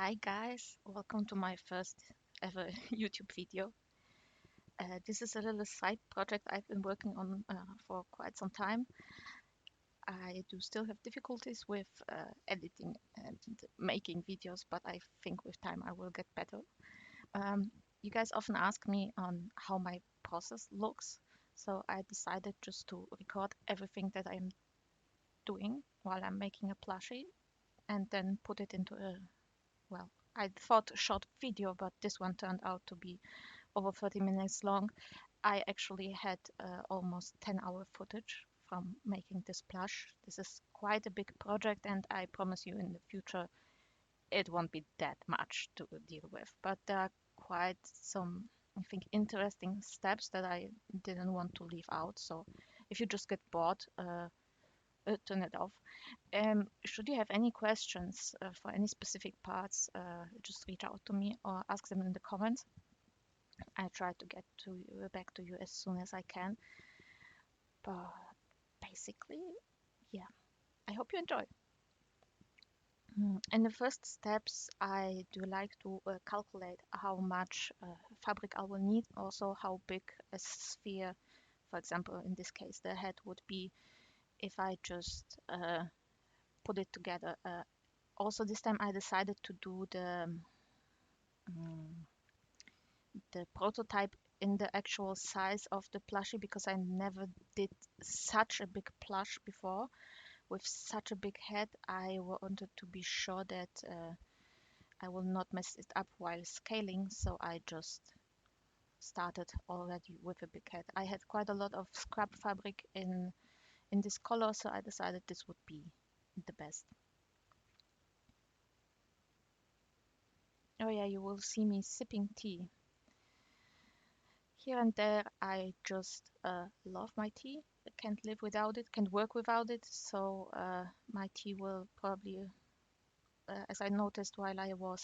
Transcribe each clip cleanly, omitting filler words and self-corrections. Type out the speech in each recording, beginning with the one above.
Hi guys, welcome to my first ever YouTube video. This is a little side project I've been working on for quite some time. I do still have difficulties with editing and making videos, but I think with time I will get better. Um, you guys often ask me on how my process looks, so I decided just to record everything that I'm doing while I'm making a plushie and then put it into a well, I thought a short video, but this one turned out to be over 30 minutes long. I actually had almost 10-hour footage from making this plush. This is quite a big project, and I promise you in the future it won't be that much to deal with. But there are quite some, I think, interesting steps that I didn't want to leave out. So if you just get bored, turn it off. Should you have any questions for any specific parts, just reach out to me or ask them in the comments. I try to get to back to you as soon as I can. But basically, yeah, I hope you enjoy. In the first steps, I do like to calculate how much fabric I will need, also how big a sphere, for example, in this case, the head would be if I just put it together. Also, this time I decided to do um, the prototype in the actual size of the plushie because I never did such a big plush before with such a big head. I wanted to be sure that I will not mess it up while scaling, so I just started already with a big head. I had quite a lot of scrap fabric in this color, so I decided this would be the best. Oh yeah, you will see me sipping tea. Here and there, I just love my tea. I can't live without it, can't work without it. So my tea will probably, as I noticed while I was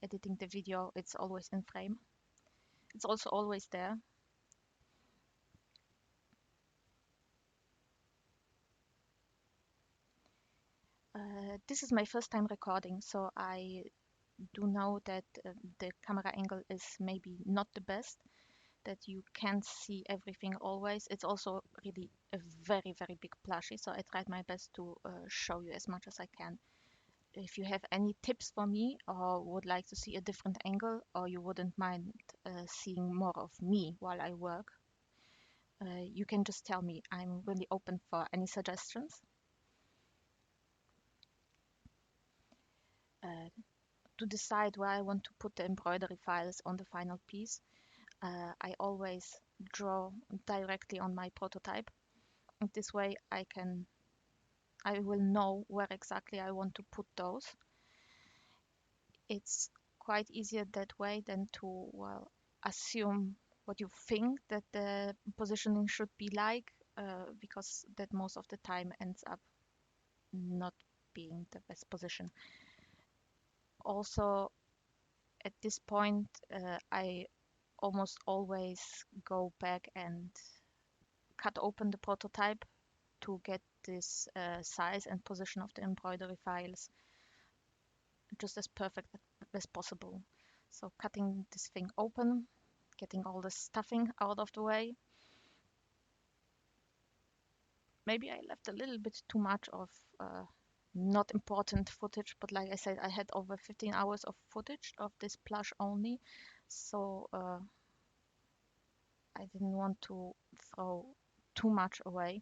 editing the video, it's always in frame. It's also always there. This is my first time recording, so I do know that the camera angle is maybe not the best, that you can't see everything always. It's also really a very, very big plushie, so I tried my best to show you as much as I can. If you have any tips for me or would like to see a different angle or you wouldn't mind seeing more of me while I work, you can just tell me. I'm really open for any suggestions. Uh, to decide where I want to put the embroidery files on the final piece, I always draw directly on my prototype. And this way I will know where exactly I want to put those. It's quite easier that way than to, well, assume what you think that the positioning should be like, because that most of the time ends up not being the best position. Also, at this point, I almost always go back and cut open the prototype to get this size and position of the embroidery files just as perfect as possible. So cutting this thing open, getting all the stuffing out of the way. Maybe I left a little bit too much of not important footage, but like I said, I had over 15 hours of footage of this plush only, so I didn't want to throw too much away,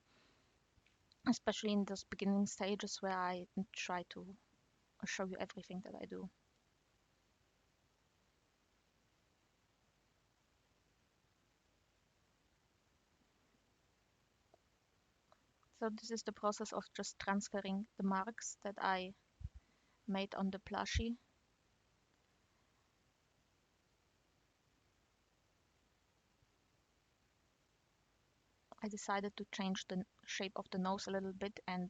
especially in those beginning stages where I try to show you everything that I do. So this is the process of just transferring the marks that I made on the plushie. I decided to change the shape of the nose a little bit and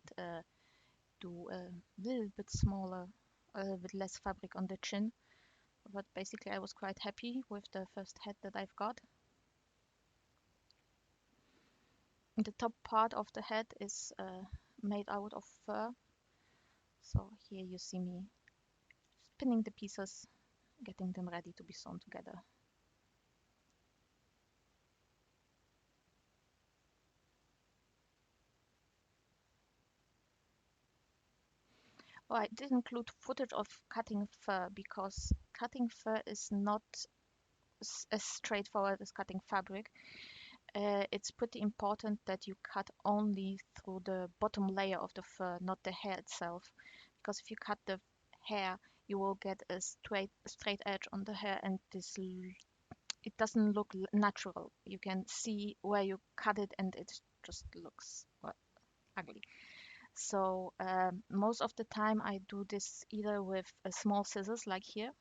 do a little bit smaller, a little bit less fabric on the chin. But basically I was quite happy with the first head that I've got. The top part of the head is made out of fur. So here you see me pinning the pieces, getting them ready to be sewn together. Oh, I did include footage of cutting fur because cutting fur is not as straightforward as cutting fabric. It's pretty important that you cut only through the bottom layer of the fur, not the hair itself. Because if you cut the hair, you will get a straight edge on the hair, and it doesn't look natural. You can see where you cut it, and it just looks, well, ugly. So most of the time I do this either with a small scissors like here,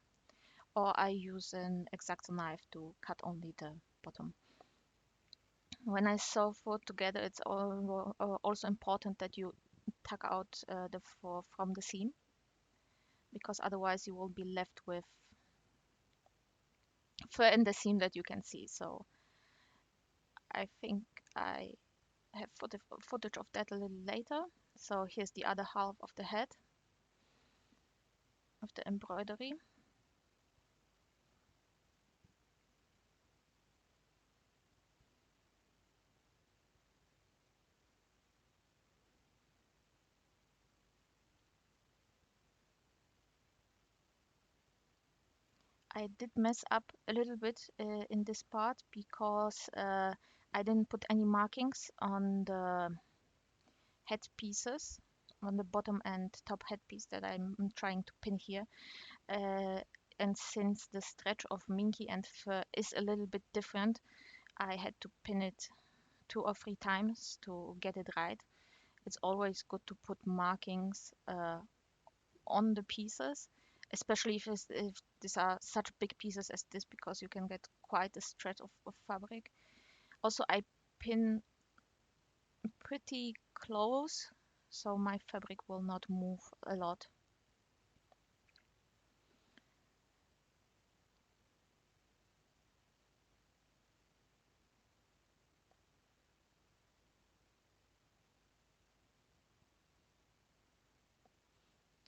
or I use an X-Acto knife to cut only the bottom. When I sew food together, it's also important that you tuck out the fur from the seam, because otherwise you will be left with fur in the seam that you can see. So I think I have footage of that a little later. So here's the other half of the head of the embroidery. I did mess up a little bit in this part because I didn't put any markings on the head pieces, on the bottom and top headpiece that I'm trying to pin here. Uh, and since the stretch of Minky and fur is a little bit different, I had to pin it 2 or 3 times to get it right. It's always good to put markings on the pieces, especially if these are such big pieces as this, because you can get quite a stretch of fabric. Also, I pin pretty close, so my fabric will not move a lot.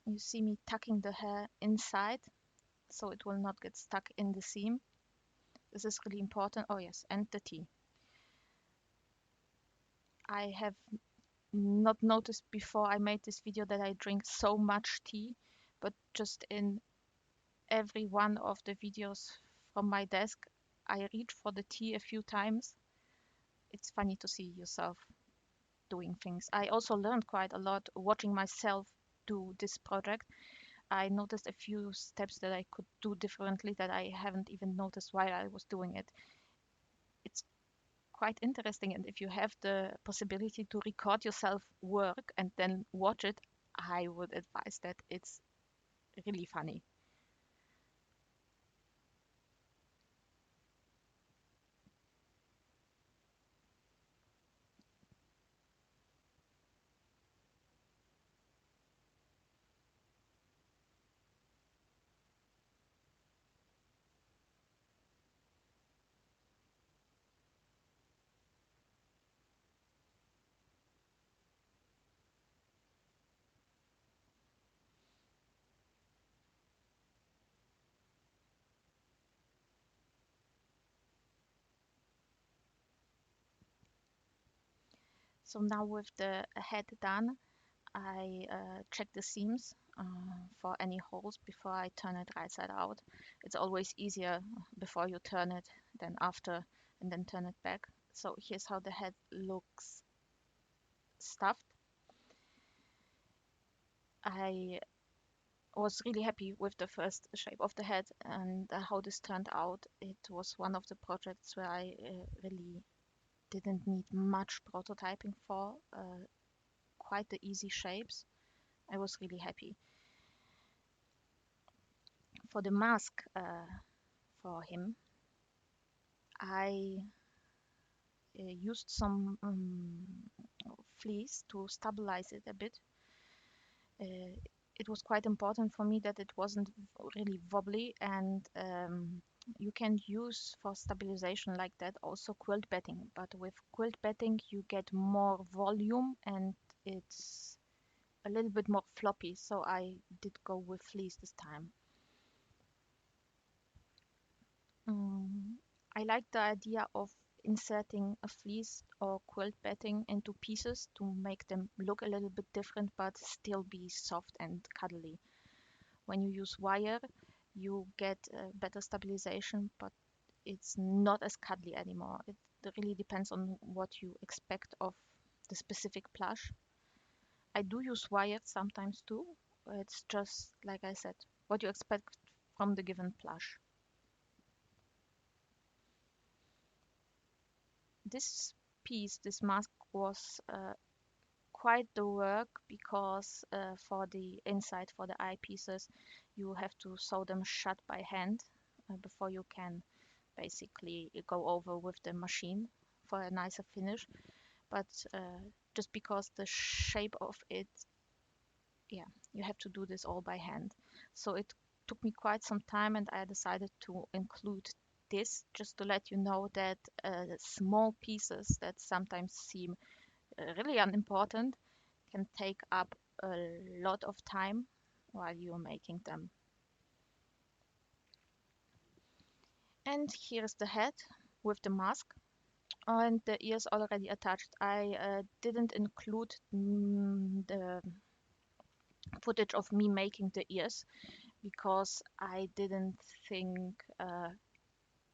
You see me tucking the hair inside, so it will not get stuck in the seam. This is really important. Oh yes, and the tea. I have not noticed before I made this video that I drink so much tea, but just in every one of the videos from my desk, I reach for the tea a few times. It's funny to see yourself doing things. I also learned quite a lot watching myself do this project. I noticed a few steps that I could do differently that I haven't even noticed while I was doing it. It's quite interesting, and if you have the possibility to record yourself work and then watch it, I would advise that. It's really funny. So now with the head done, I check the seams for any holes before I turn it right side out. It's always easier before you turn it than after, and then turn it back. So here's how the head looks stuffed. I was really happy with the first shape of the head and how this turned out. It was one of the projects where I really didn't need much prototyping for, quite the easy shapes. I was really happy. For the mask for him, I used some fleece to stabilize it a bit. Uh, it was quite important for me that it wasn't really wobbly, and you can use for stabilization like that also quilt batting, but with quilt batting you get more volume and it's a little bit more floppy, so I did go with fleece this time. Mm, I like the idea of inserting a fleece or quilt bedding into pieces to make them look a little bit different but still be soft and cuddly. When you use wire, you get better stabilization, but it's not as cuddly anymore. It really depends on what you expect of the specific plush. I do use wire sometimes too. It's just like I said, what you expect from the given plush. This piece, this mask was quite the work because for the inside, for the eyepieces, you have to sew them shut by hand before you can basically go over with the machine for a nicer finish. But just because the shape of it, yeah, you have to do this all by hand. So it took me quite some time, and I decided to include this just to let you know that small pieces that sometimes seem really unimportant can take up a lot of time while you're making them. And here's the head with the mask. And the ears already attached. I didn't include the footage of me making the ears because I didn't think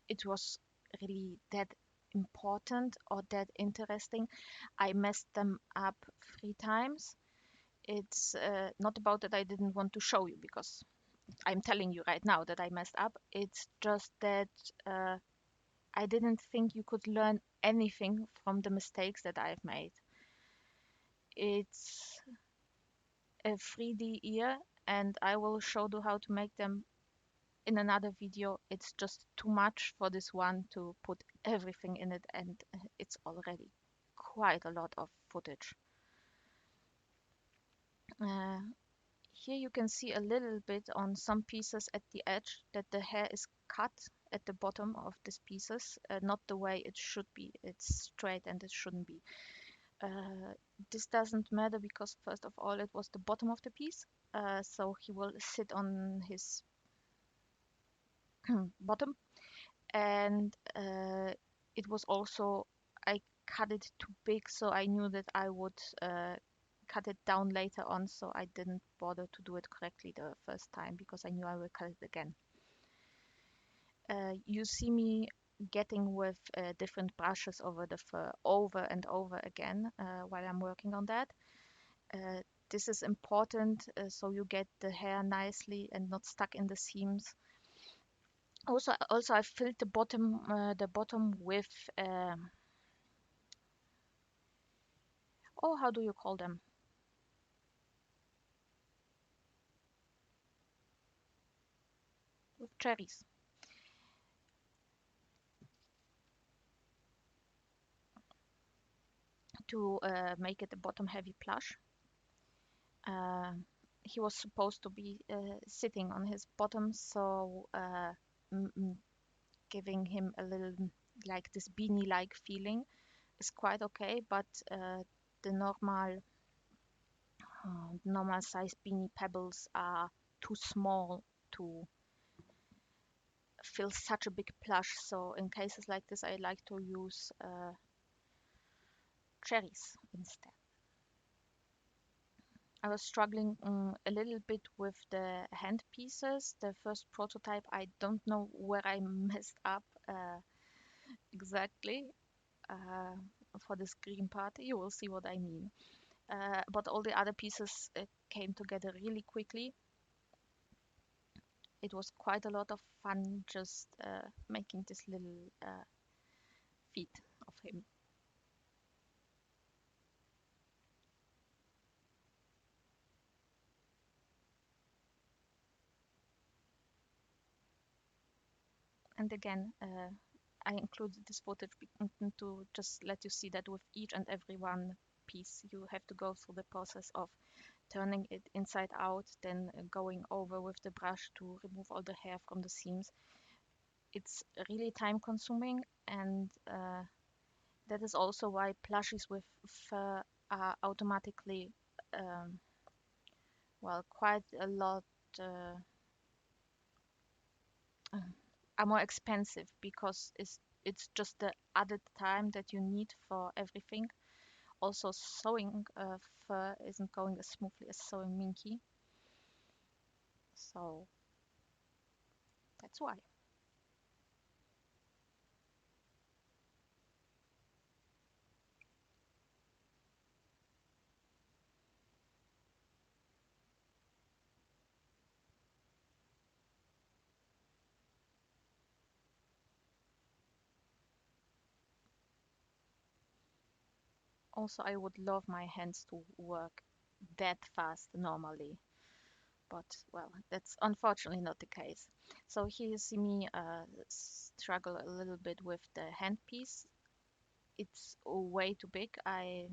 it was really that important or that interesting. I messed them up 3 times. It's not about that I didn't want to show you because I'm telling you right now that I messed up. It's just that I didn't think you could learn anything from the mistakes that I've made. It's a 3D ear, and I will show you how to make them in another video. It's just too much for this one to put everything in it, and it's already quite a lot of footage. Uh, Here you can see a little bit on some pieces at the edge that the hair is cut at the bottom of these pieces, not the way it should be. It's straight and it shouldn't be. Uh, this doesn't matter because first of all it was the bottom of the piece, so he will sit on his bottom, and it was also I cut it too big, so I knew that I would cut it down later on, so I didn't bother to do it correctly the first time because I knew I will cut it again. You see me getting with different brushes over the fur over and over again while I'm working on that. Uh, this is important so you get the hair nicely and not stuck in the seams. Also, I filled the bottom with oh, how do you call them? With cherries to make it a bottom heavy plush. Uh, he was supposed to be sitting on his bottom, so giving him a little like this beanie-like feeling is quite okay, but the normal size beanie pebbles are too small to fill such a big plush. So in cases like this, I like to use cherries instead. I was struggling a little bit with the hand pieces. The first prototype, I don't know where I messed up exactly uh, for this green part. You will see what I mean. But all the other pieces came together really quickly. It was quite a lot of fun just making this little feet of him. And again, I included this footage to just let you see that with each and every one piece, you have to go through the process of turning it inside out, then going over with the brush to remove all the hair from the seams. It's really time consuming, and that is also why plushies with fur are automatically, um, well, quite a lot. Uh, are more expensive because it's just the added time that you need for everything. Also, sewing fur isn't going as smoothly as sewing minky, so that's why. Also, I would love my hands to work that fast normally, but well, that's unfortunately not the case. So here you see me struggle a little bit with the handpiece. It's way too big. I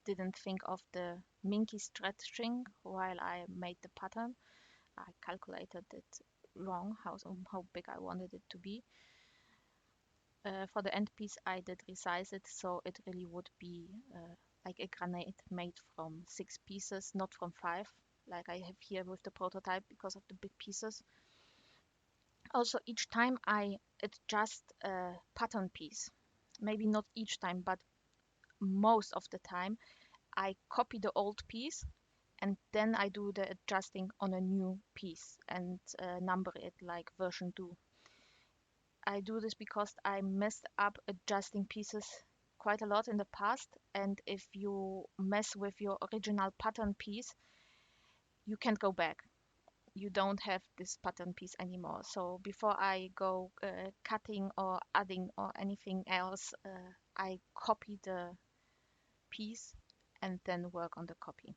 didn't think of the minky stretching while I made the pattern. I calculated it wrong, how big I wanted it to be. For the end piece, I did resize it so it really would be like a grenade made from 6 pieces, not from 5, like I have here with the prototype because of the big pieces. Also, each time I adjust a pattern piece, maybe not each time, but most of the time, I copy the old piece and then I do the adjusting on a new piece and number it like version 2. I do this because I messed up adjusting pieces quite a lot in the past, and if you mess with your original pattern piece, you can't go back. You don't have this pattern piece anymore. So before I go cutting or adding or anything else, I copy the piece and then work on the copy.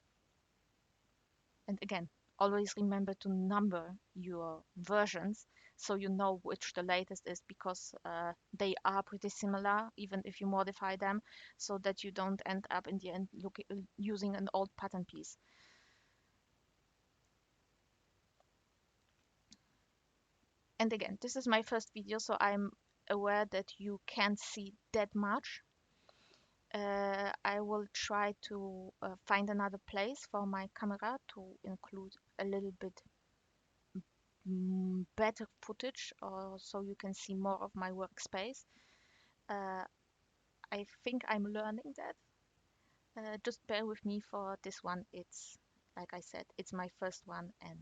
And again, always remember to number your versions so you know which the latest is, because they are pretty similar even if you modify them, so that you don't end up in the end using an old pattern piece. And again, this is my first video, so I'm aware that you can't see that much. I will try to find another place for my camera to include a little bit better footage, or so you can see more of my workspace. Uh, I think I'm learning that. Just bear with me for this one. It's, like I said, it's my first one and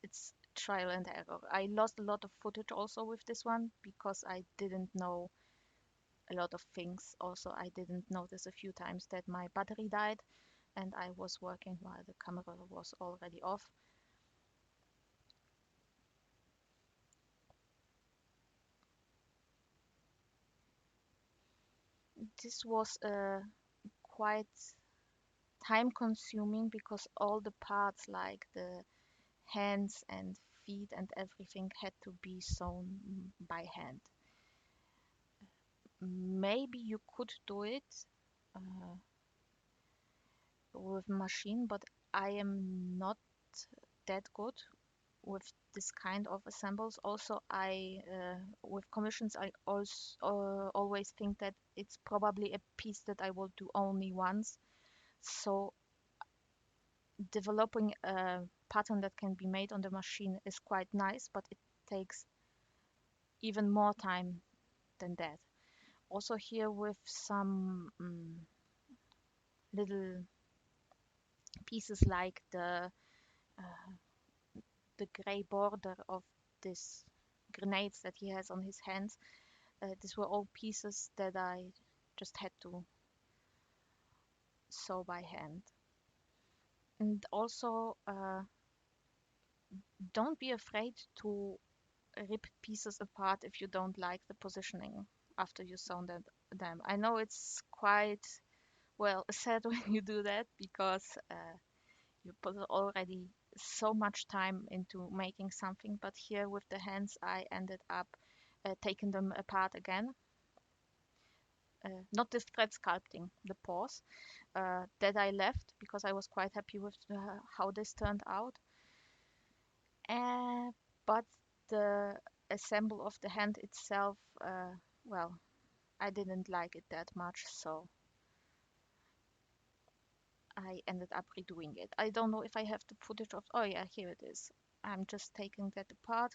it's trial and error. I lost a lot of footage also with this one because I didn't know a lot of things. Also, I didn't notice a few times that my battery died and I was working while the camera was already off. This was quite time consuming because all the parts like the hands and feet and everything had to be sewn by hand. Maybe you could do it uh, with machine, but I am not that good with this kind of assembles. Also, I with commissions, I also always think that it's probably a piece that I will do only once. So developing a pattern that can be made on the machine is quite nice, but it takes even more time than that. Also here with some little pieces like the gray border of this grenades that he has on his hands. These were all pieces that I just had to sew by hand. And also, don't be afraid to rip pieces apart if you don't like the positioning after you sewn them. I know it's quite, well, sad when you do that because you put already so much time into making something, but here with the hands, I ended up taking them apart again. Not the thread sculpting, the paws that I left because I was quite happy with how this turned out. But the assemble of the hand itself, well, I didn't like it that much, so I ended up redoing it. I don't know if I have the footage of, oh yeah, here it is. I'm just taking that apart.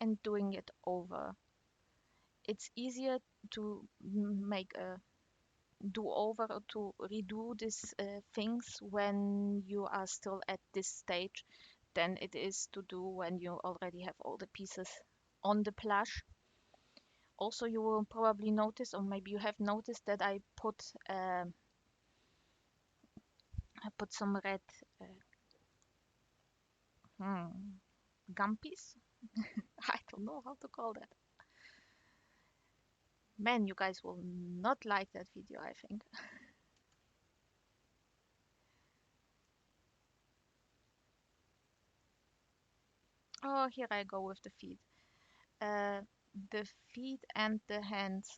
and doing it over. It's easier to make a do over or to redo these things when you are still at this stage than it is to do when you already have all the pieces on the plush. Also, you will probably notice, or maybe you have noticed, that I put some red uh, hmm, gum piece. I don't know how to call that. Man, you guys will not like that video, I think. Oh, here I go with the feet. Uh, the feet and the hands,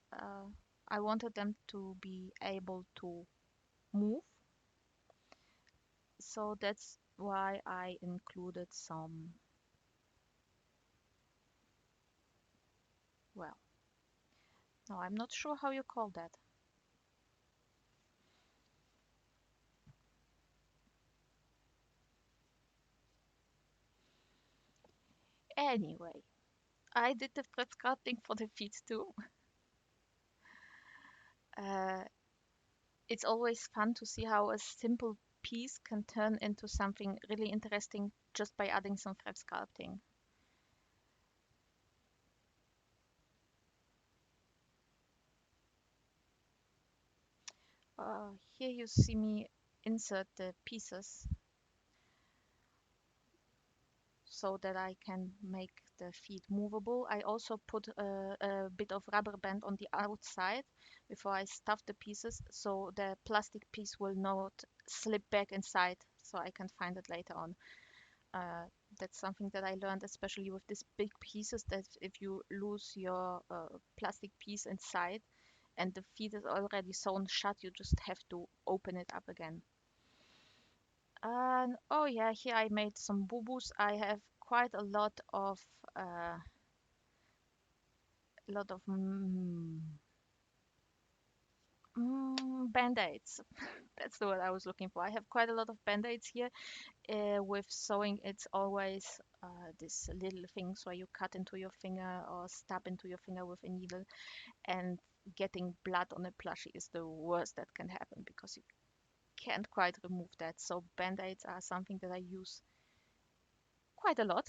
I wanted them to be able to move, so that's why I included some, well, no, I'm not sure how you call that. Anyway, I did the thread sculpting for the feet too. Uh, it's always fun to see how a simple piece can turn into something really interesting just by adding some thread sculpting. Here you see me insert the pieces so that I can make the feet movable. I also put a bit of rubber band on the outside before I stuff the pieces, so the plastic piece will not slip back inside, so I can find it later on. Uh, that's something that I learned, especially with these big pieces, that if you lose your plastic piece inside and the feet is already sewn shut, you just have to open it up again. And oh yeah, here I made some boo-boos. I have quite uh, a lot of band-aids. That's the word I was looking for. I have quite a lot of band-aids here. With sewing, it's always these little things where you cut into your finger or stab into your finger with a needle, and getting blood on a plushie is the worst that can happen because you can't quite remove that. So band-aids are something that I use quite a lot.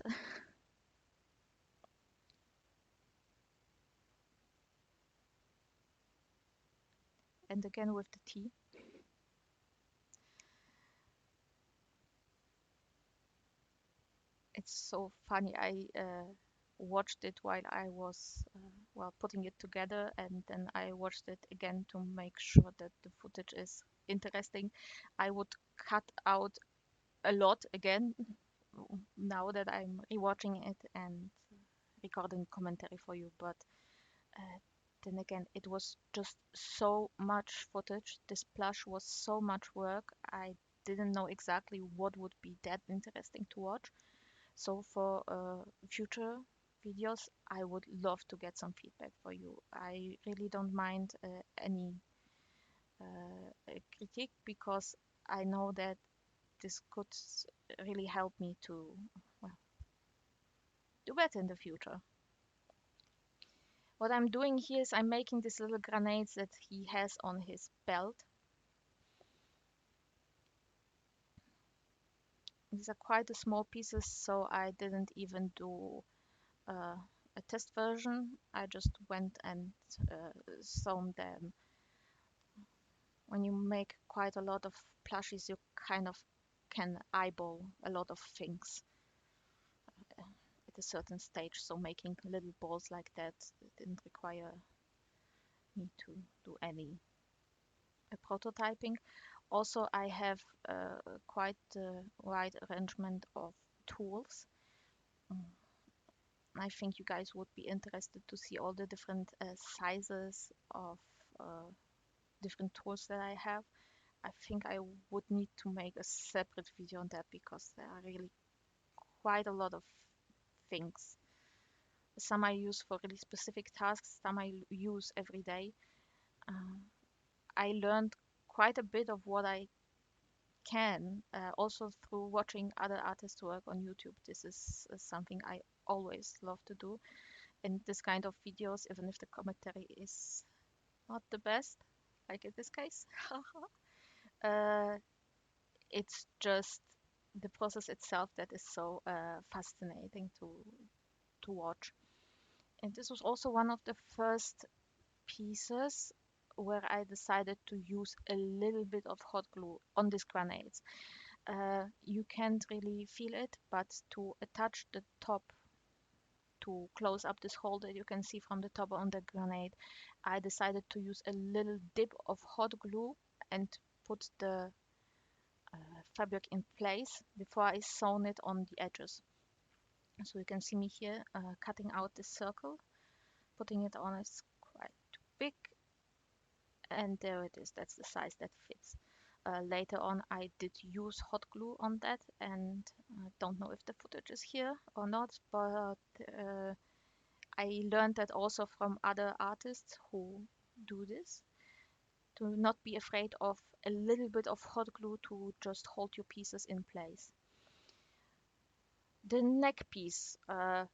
And again with the tea. It's so funny. I watched it while I was well putting it together, and then I watched it again to make sure that the footage is interesting. I would cut out a lot again now that I'm rewatching it and recording commentary for you. But uh, then again, it was just so much footage. This plush was so much work. I didn't know exactly what would be that interesting to watch. So for future videos, I would love to get some feedback for you. I really don't mind any critique because I know that this could really help me to, well, do better in the future. What I'm doing here is I'm making these little grenades that he has on his belt. These are quite a small pieces, so I didn't even do a test version. I just went and sewn them. When you make quite a lot of plushies, you kind of can eyeball a lot of things at a certain stage. So making little balls like that didn't require me to do any prototyping. Also, I have quite a wide arrangement of tools. Mm, I think you guys would be interested to see all the different sizes of uh, different tools that I have. I think I would need to make a separate video on that because there are really quite a lot of things. Some I use for really specific tasks, some I use every day. Uh, I learned quite a bit of what I can, also through watching other artists work on YouTube. This is something I always love to do in this kind of videos, even if the commentary is not the best, like in this case. uh, it's just the process itself that is so fascinating to watch. And this was also one of the first pieces where I decided to use a little bit of hot glue on these grenades. You can't really feel it, but to attach the top to close up this hole that you can see from the top on the grenade, I decided to use a little dip of hot glue and put the fabric in place before I sewn it on the edges. So you can see me here cutting out this circle, putting it on. It's quite big, and there it is. That's the size that fits. Later on, I did use hot glue on that, and I don't know if the footage is here or not, but I learned that also from other artists who do this, to not be afraid of a little bit of hot glue to just hold your pieces in place. The neck piece, I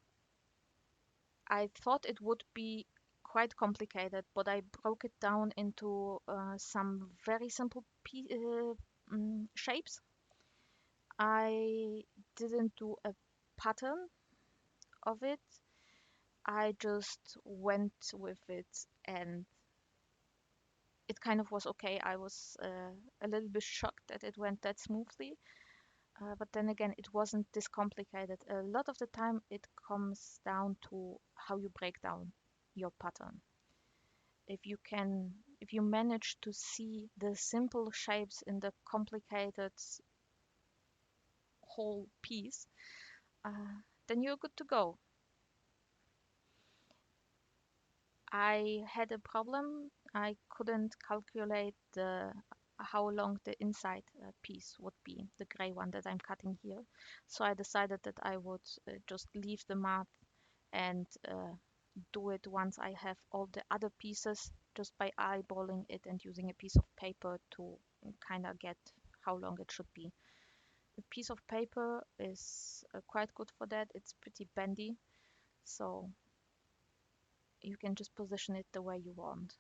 thought it would be quite complicated, but I broke it down into some very simple shapes. I didn't do a pattern of it. I just went with it, and it kind of was okay. I was a little bit shocked that it went that smoothly. But then again, it wasn't this complicated. A lot of the time, it comes down to how you break down your pattern. If you manage to see the simple shapes in the complicated whole piece, then you're good to go. I had a problem. I couldn't calculate how long the inside piece would be, the gray one that I'm cutting here. So I decided that I would just leave the math and do it once I have all the other pieces, just by eyeballing it and using a piece of paper to kind of get how long it should be. A piece of paper is quite good for that. It's pretty bendy, so you can just position it the way you want.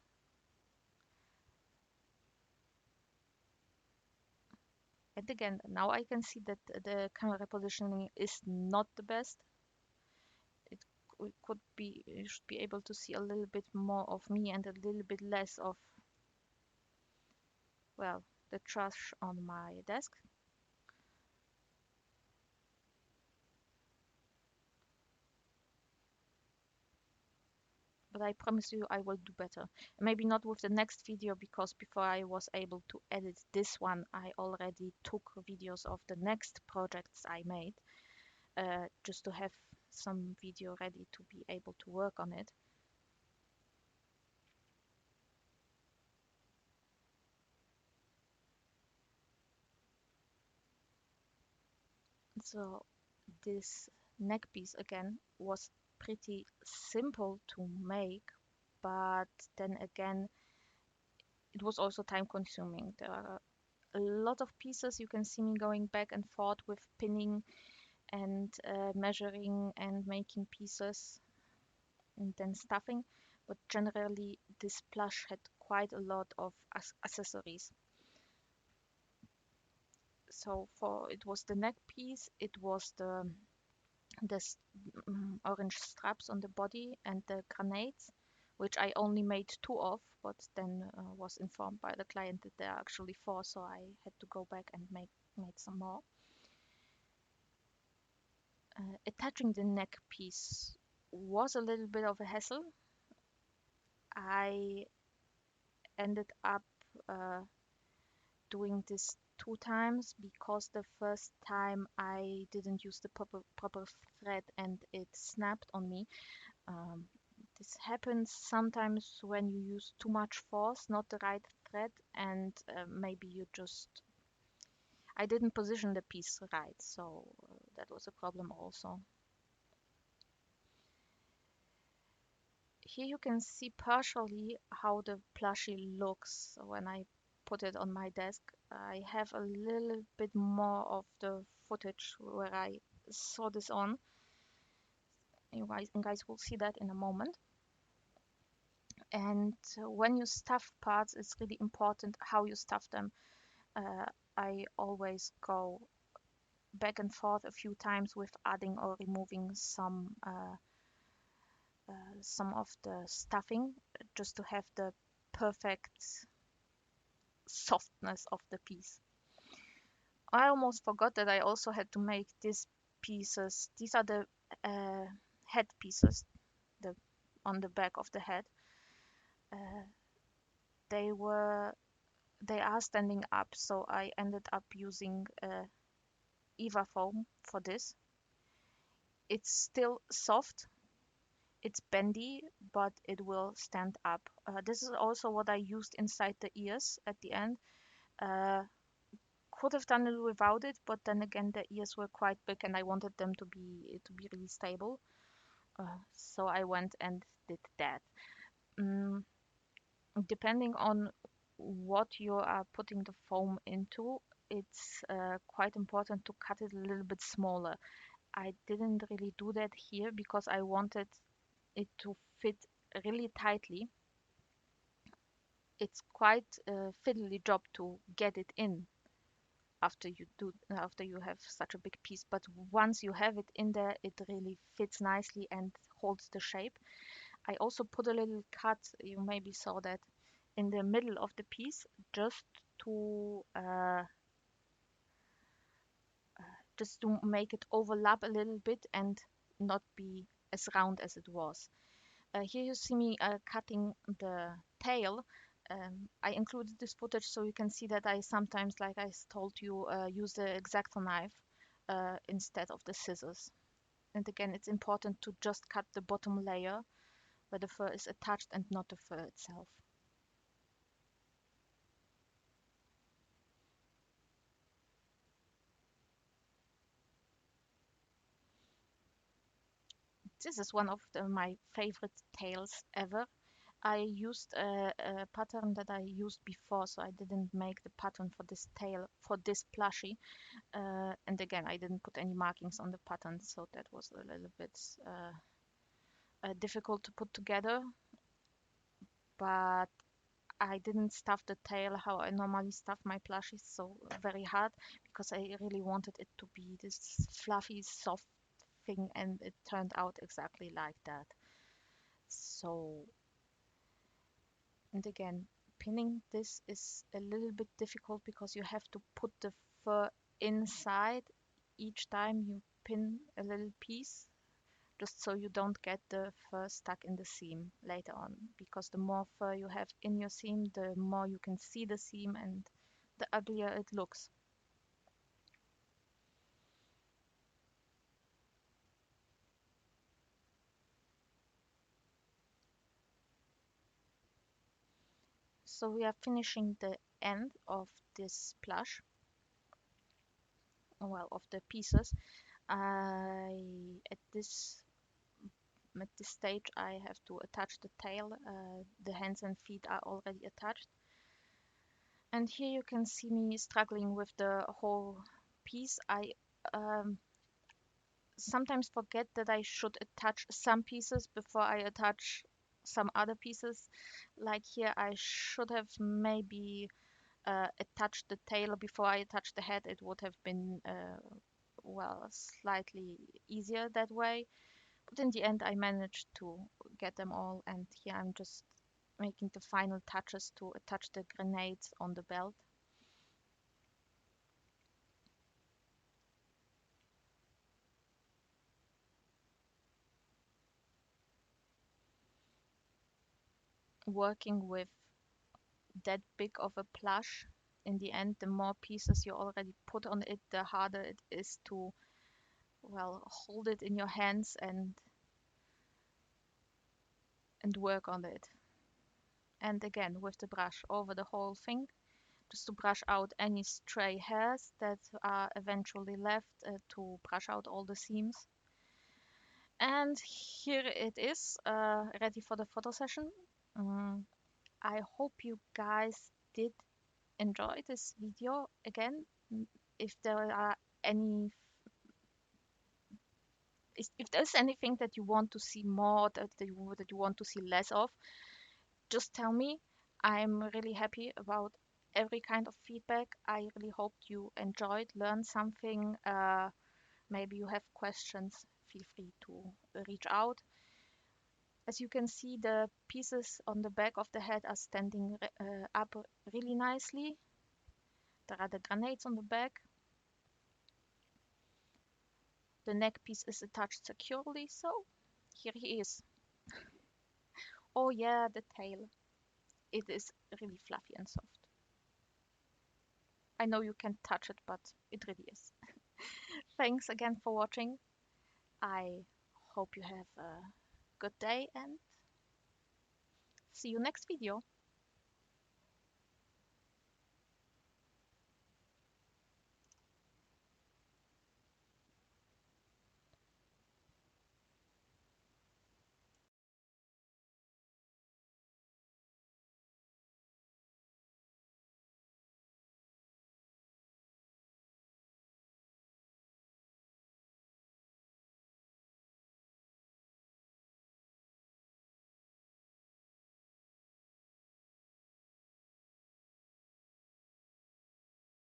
And again, now I can see that the camera positioning is not the best. It could be, you should be able to see a little bit more of me and a little bit less of, well, the trash on my desk. But I promise you I will do better. Maybe not with the next video, because before I was able to edit this one, I already took videos of the next projects I made, just to have some video ready to be able to work on it. So this neck piece again was pretty simple to make, but then again, it was also time consuming. There are a lot of pieces. You can see me going back and forth with pinning and measuring and making pieces and then stuffing. But generally, this plush had quite a lot of accessories. So for it was the neck piece, it was the orange straps on the body and the grenades, which I only made two of, but then was informed by the client that there are actually four, so I had to go back and make some more. Attaching the neck piece was a little bit of a hassle. I ended up uh, doing this two times, because the first time I didn't use the proper thread and it snapped on me. Um, this happens sometimes when you use too much force, not the right thread, and maybe you just... I didn't position the piece right, so that was a problem also. Here you can see partially how the plushie looks when I put it on my desk. I have a little bit more of the footage where I saw this on. You guys will see that in a moment. And when you stuff parts, it's really important how you stuff them. Uh, I always go back and forth a few times with adding or removing some of the stuffing just to have the perfect softness of the piece. I almost forgot that I also had to make these pieces. These are the uh, head pieces, the on the back of the head. Uh, they were they are standing up, so I ended up using Eva foam for this. It's still soft, it's bendy, but it will stand up. This is also what I used inside the ears at the end. Uh, could have done it without it, but then again the ears were quite big and I wanted them to be really stable. So I went and did that. Mm, depending on what you are putting the foam into, it's quite important to cut it a little bit smaller. I didn't really do that here because I wanted it to fit really tightly. It's quite a fiddly job to get it in after you have such a big piece, but once you have it in there, it really fits nicely and holds the shape. I also put a little cut, you maybe saw that, in the middle of the piece, just to uh, just to make it overlap a little bit and not be as round as it was. Here you see me cutting the tail. I included this footage so you can see that I sometimes, like I told you, use the X-Acto knife instead of the scissors. And again, it's important to just cut the bottom layer where the fur is attached and not the fur itself. This is one of my favorite tails ever. I used a pattern that I used before, so I didn't make the pattern for this tail for this plushie. And again, I didn't put any markings on the pattern, so that was a little bit difficult to put together. But I didn't stuff the tail how I normally stuff my plushies, so very hard because I really wanted it to be this fluffy, soft thing, and it turned out exactly like that. So, and again, pinning this is a little bit difficult because you have to put the fur inside each time you pin a little piece, just so you don't get the fur stuck in the seam later on, because the more fur you have in your seam, the more you can see the seam and the uglier it looks. So we are finishing the end of this plush, well, of the pieces. I at this stage I have to attach the tail. The hands and feet are already attached. And here you can see me struggling with the whole piece. I sometimes forget that I should attach some pieces before I attach some other pieces. Like here, I should have maybe attached the tail before I attached the head. It would have been, well, slightly easier that way. But in the end, I managed to get them all. And here I'm just making the final touches to attach the grenades on the belt. Working with that big of a plush, in the end, the more pieces you already put on it, the harder it is to, well, hold it in your hands and work on it. And again, with the brush over the whole thing, just to brush out any stray hairs that are eventually left, to brush out all the seams. And here it is, ready for the photo session. I hope you guys did enjoy this video. Again, if there are any, if there's anything that you want to see more, that you want to see less of, just tell me. I'm really happy about every kind of feedback. I really hope you enjoyed, learned something. Maybe you have questions. Feel free to reach out. As you can see, the pieces on the back of the head are standing up really nicely. There are the grenades on the back. The neck piece is attached securely, so here he is. Oh yeah, the tail. It is really fluffy and soft. I know you can touch it, but it really is. Thanks again for watching. I hope you have a good day and see you next video.